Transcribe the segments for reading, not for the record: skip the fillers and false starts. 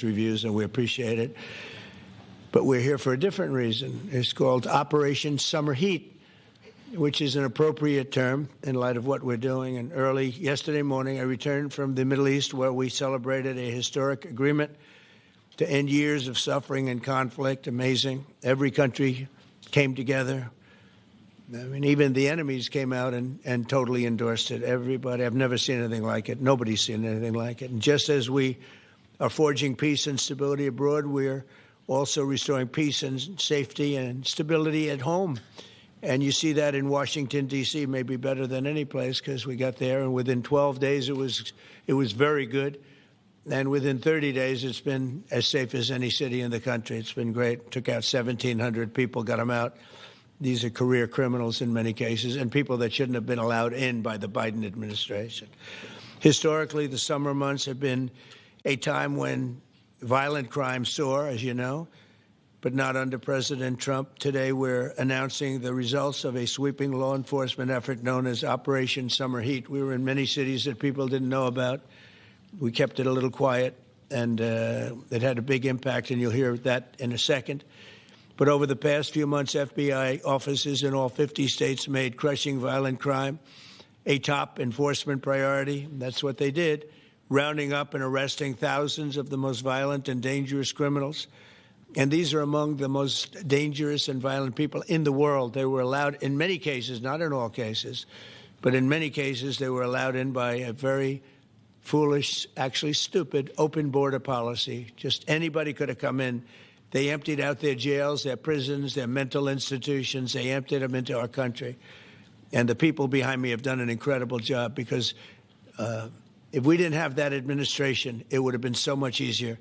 reviews, and we appreciate it. But we're here for a different reason. It's called Operation Summer Heat, which is an appropriate term in light of what we're doing. And early yesterday morning, I returned from the Middle East, where we celebrated a historic agreement to end years of suffering and conflict. Amazing. Every country came together. I mean, even the enemies came out and totally endorsed it. Everybody. I've never seen anything like it. Nobody's seen anything like it. And just as we are forging peace and stability abroad, we're also restoring peace and safety and stability at home. And you see that in Washington, D.C., maybe better than any place, because we got there, and within 12 days it was very good. And within 30 days, it's been as safe as any city in the country. It's been great. Took out 1,700 people, got them out. These are career criminals in many cases, and people that shouldn't have been allowed in by the Biden administration. Historically, the summer months have been a time when violent crime soar, as you know, but not under President Trump. Today, we're announcing the results of a sweeping law enforcement effort known as Operation Summer Heat. We were in many cities that people didn't know about. We kept it a little quiet, and it had a big impact, and you'll hear that in a second. But over the past few months, FBI offices in all 50 states made crushing violent crime a top enforcement priority. That's what they did, rounding up and arresting thousands of the most violent and dangerous criminals. And these are among the most dangerous and violent people in the world. They were allowed, in many cases, not in all cases, but in many cases, they were allowed in by a very foolish, actually stupid, open border policy. Just anybody could have come in. They emptied out their jails, their prisons, their mental institutions. They emptied them into our country. And the people behind me have done an incredible job, because if we didn't have that administration, it would have been so much easier.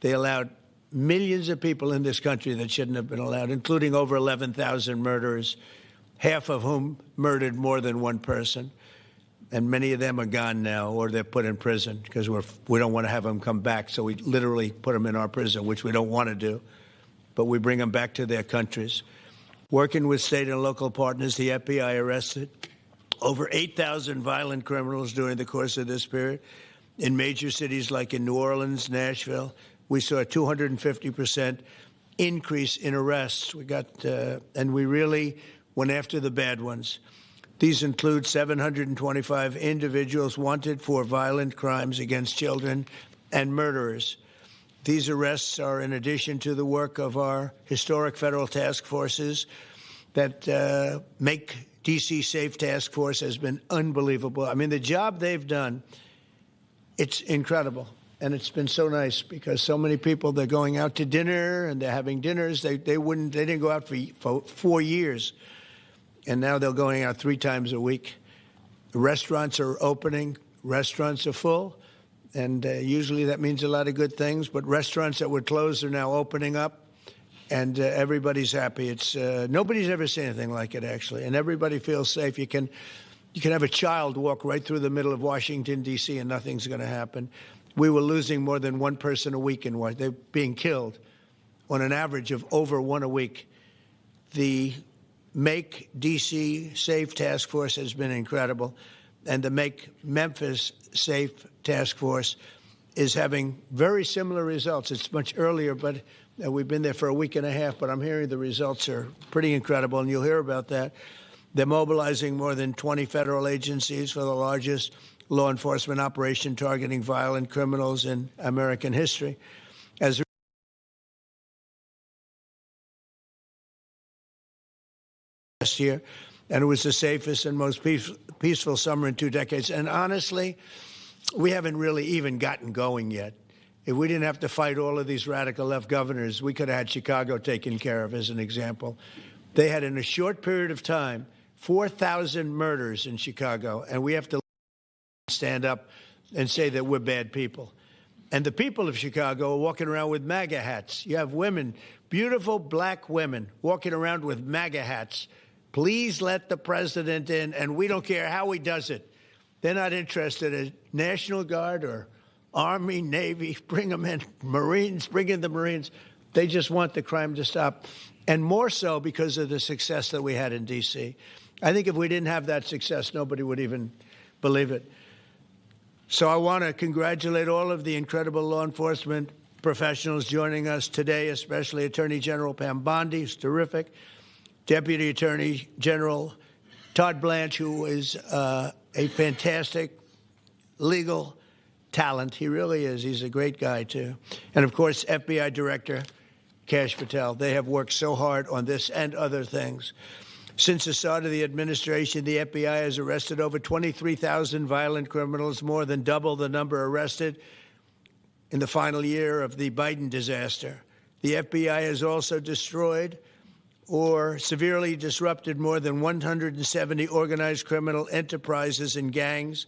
They allowed millions of people in this country that shouldn't have been allowed, including over 11,000 murderers, half of whom murdered more than one person. And many of them are gone now, or they're put in prison, because we don't want to have them come back. So we literally put them in our prison, which we don't want to do. But we bring them back to their countries. Working with state and local partners, the FBI arrested over 8,000 violent criminals during the course of this period. In major cities like in New Orleans, Nashville, we saw a 250% increase in arrests. And we really went after the bad ones. These include 725 individuals wanted for violent crimes against children and murderers. These arrests are in addition to the work of our historic federal task forces. That Make D.C. Safe Task Force has been unbelievable. I mean, the job they've done, it's incredible. And it's been so nice, because so many people, they're going out to dinner and they're having dinners. They didn't go out for 4 years. And now they're going out 3 times a week. The restaurants are opening. Restaurants are full. And usually that means a lot of good things. But restaurants that were closed are now opening up. And everybody's happy. It's nobody's ever seen anything like it, actually. And everybody feels safe. You can have a child walk right through the middle of Washington, D.C., and nothing's going to happen. We were losing more than one person a week in Washington. They're being killed on an average of over one a week. The Make D.C. Safe Task Force has been incredible. And the Make Memphis Safe Task Force is having very similar results. It's much earlier, but we've been there for a week and a half, but I'm hearing the results are pretty incredible, and you'll hear about that. They're mobilizing more than 20 federal agencies for the largest law enforcement operation targeting violent criminals in American history. As last year, and it was the safest and most peaceful summer in 2 decades. And honestly, we haven't really even gotten going yet. If we didn't have to fight all of these radical left governors, we could have had Chicago taken care of, as an example. They had, in a short period of time, 4,000 murders in Chicago, and we have to stand up and say that we're bad people. And the people of Chicago are walking around with MAGA hats. You have women, beautiful black women, walking around with MAGA hats. Please let the president in, and we don't care how he does it. They're not interested in National Guard or Army, Navy, bring them in, Marines, bring in the Marines. They just want the crime to stop. And more so because of the success that we had in D.C. I think if we didn't have that success, nobody would even believe it. So I want to congratulate all of the incredible law enforcement professionals joining us today, especially Attorney General Pam Bondi, who's terrific, Deputy Attorney General Todd Blanche, who is a fantastic legal talent. He really is. He's a great guy, too. And, of course, FBI Director Kash Patel. They have worked so hard on this and other things. Since the start of the administration, the FBI has arrested over 23,000 violent criminals, more than double the number arrested in the final year of the Biden disaster. The FBI has also destroyed or severely disrupted more than 170 organized criminal enterprises and gangs,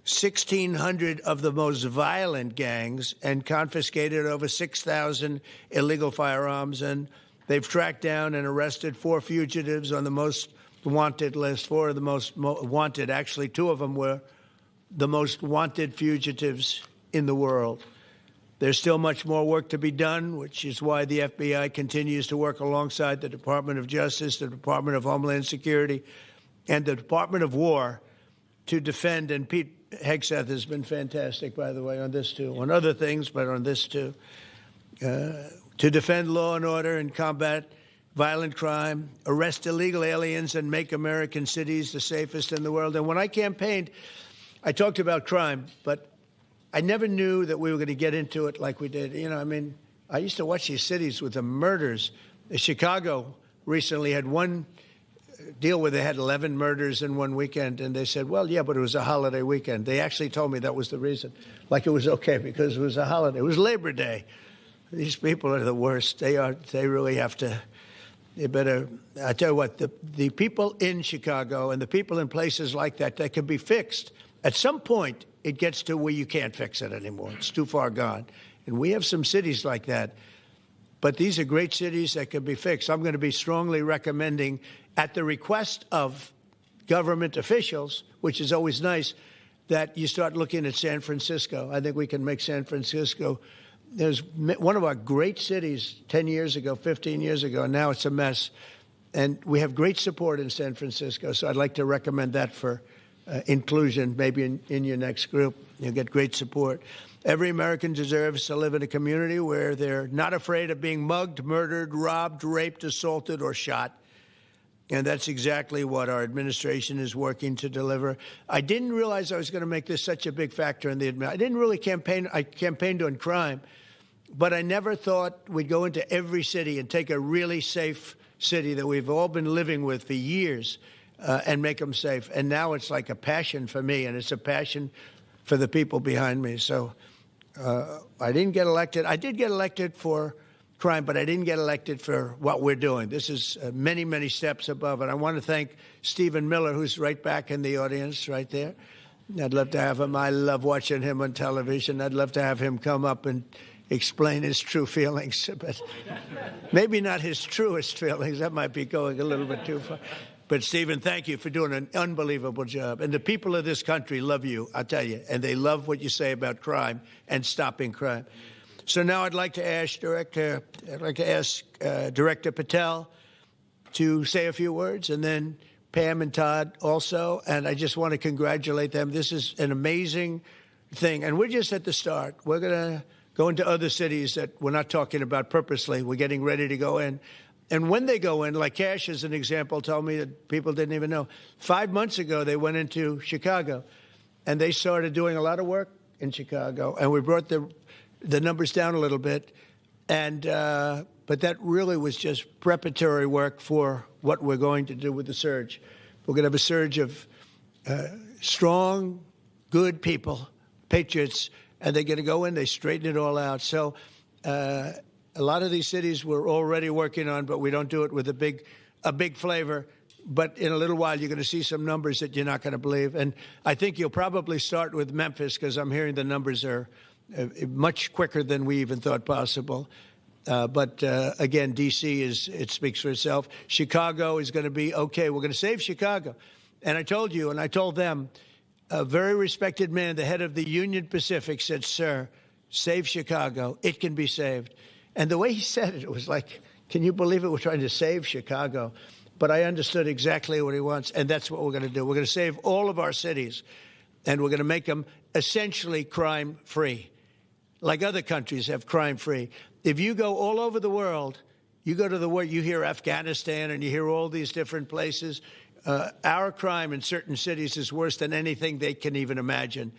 1,600 of the most violent gangs, and confiscated over 6,000 illegal firearms. And they've tracked down and arrested 4 fugitives on the most wanted list, 4 of the most wanted. Actually, 2 of them were the most wanted fugitives in the world. There's still much more work to be done, which is why the FBI continues to work alongside the Department of Justice, the Department of Homeland Security, and the Department of War to defend. And Pete Hegseth has been fantastic, by the way, on this, too, on other things, but on this, too, to defend law and order and combat violent crime, arrest illegal aliens, and make American cities the safest in the world. And when I campaigned, I talked about crime, but I never knew that we were going to get into it like we did. You know, I mean, I used to watch these cities with the murders. Chicago recently had one deal where they had 11 murders in one weekend, and they said, well, yeah, but it was a holiday weekend. They actually told me that was the reason, like it was okay because it was a holiday. It was Labor Day. These people are the worst. They really have to. They better. I tell you what, the people in Chicago and the people in places like that can be fixed. At some point, it gets to where you can't fix it anymore. It's too far gone. And we have some cities like that. But these are great cities that can be fixed. I'm going to be strongly recommending, at the request of government officials, which is always nice, that you start looking at San Francisco. I think we can make San Francisco. There's one of our great cities 10 years ago, 15 years ago, and now it's a mess. And we have great support in San Francisco, so I'd like to recommend that for inclusion, maybe in your next group. You'll get great support. Every American deserves to live in a community where they're not afraid of being mugged, murdered, robbed, raped, assaulted, or shot. And that's exactly what our administration is working to deliver. I didn't realize I was going to make this such a big factor in the administration. I didn't really campaign. I campaigned on crime, but I never thought we'd go into every city and take a really safe city that we've all been living with for years and make them safe. And now it's like a passion for me, and it's a passion for the people behind me. So I didn't get elected. I did get elected for crime, but I didn't get elected for what we're doing. This is many, many steps above. And I want to thank Stephen Miller, who's right back in the audience right there. I'd love to have him. I love watching him on television. I'd love to have him come up and explain his true feelings, but maybe not his truest feelings. That might be going a little bit too far. But, Stephen, thank you for doing an unbelievable job. And the people of this country love you, I'll tell you, and they love what you say about crime and stopping crime. So now I'd like to ask Director Patel to say a few words, and then Pam and Todd also. And I just want to congratulate them. This is an amazing thing. And we're just at the start. We're going to go into other cities that we're not talking about purposely. We're getting ready to go in. And when they go in, like Kash, as an example, told me that people didn't even know. 5 months ago, they went into Chicago, and they started doing a lot of work in Chicago. And we brought the numbers down a little bit. And but that really was just preparatory work for what we're going to do with the surge. We're going to have a surge of strong, good people, patriots, and they're going to go in, they straighten it all out. So a lot of these cities we're already working on, but we don't do it with a big flavor. But in a little while, you're going to see some numbers that you're not going to believe. And I think you'll probably start with Memphis, because I'm hearing the numbers are much quicker than we even thought possible. But again, D.C. it speaks for itself. Chicago is going to be okay. We're going to save Chicago. And I told you, and I told them, a very respected man, the head of the Union Pacific, said, "Sir, save Chicago. It can be saved." And the way he said it, it was like, can you believe it? We're trying to save Chicago. But I understood exactly what he wants, and that's what we're going to do. We're going to save all of our cities, and we're going to make them essentially crime-free. like other countries have crime-free. If you go all over the world, you go to the world, you hear Afghanistan and you hear all these different places, our crime in certain cities is worse than anything they can even imagine.